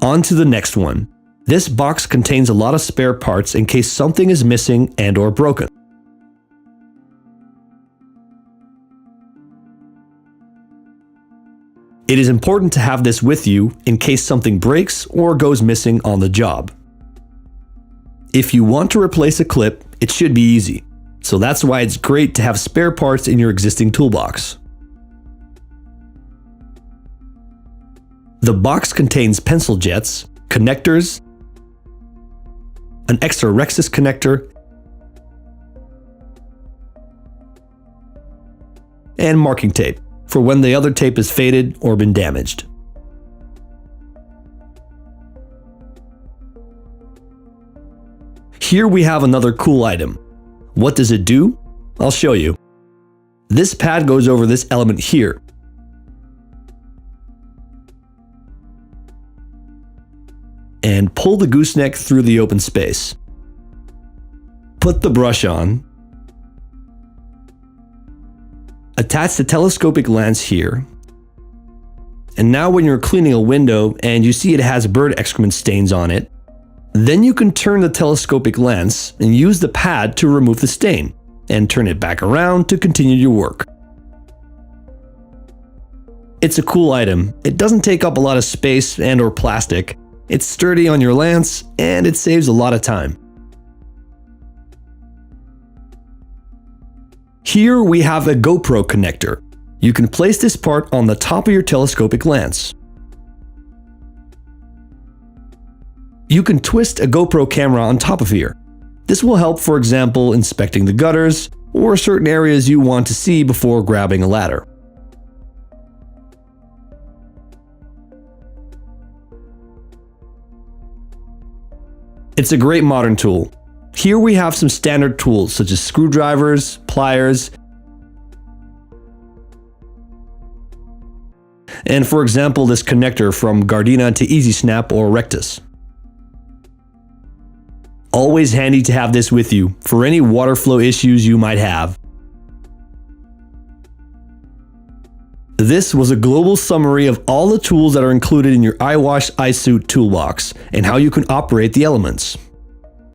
On to the next one. This box contains a lot of spare parts in case something is missing and or broken. It is important to have this with you in case something breaks or goes missing on the job. If you want to replace a clip, it should be easy, so that's why it's great to have spare parts in your existing toolbox. The box contains pencil jets, connectors, an extra Rexus connector, and marking tape for when the other tape is faded or been damaged. Here we have another cool item. What does it do? I'll show you. This pad goes over this element here. And pull the gooseneck through the open space. Put the brush on. Attach the telescopic lens here. And now when you're cleaning a window and you see it has bird excrement stains on it, then you can turn the telescopic lens and use the pad to remove the stain, and turn it back around to continue your work. It's a cool item. It doesn't take up a lot of space and or plastic. It's sturdy on your lance, and it saves a lot of time. Here we have a Gopro connector. You can place this part on the top of your telescopic lens. You can twist a GoPro camera on top of here. This will help, for example, inspecting the gutters or certain areas you want to see before grabbing a ladder. It's a great modern tool. Here we have some standard tools such as screwdrivers, pliers, and for example this connector from Gardena to Easy Snap or Rectus. Always handy to have this with you for any water flow issues you might have. This was a global summary of all the tools that are included in your iWash isuit toolbox and how you can operate the elements.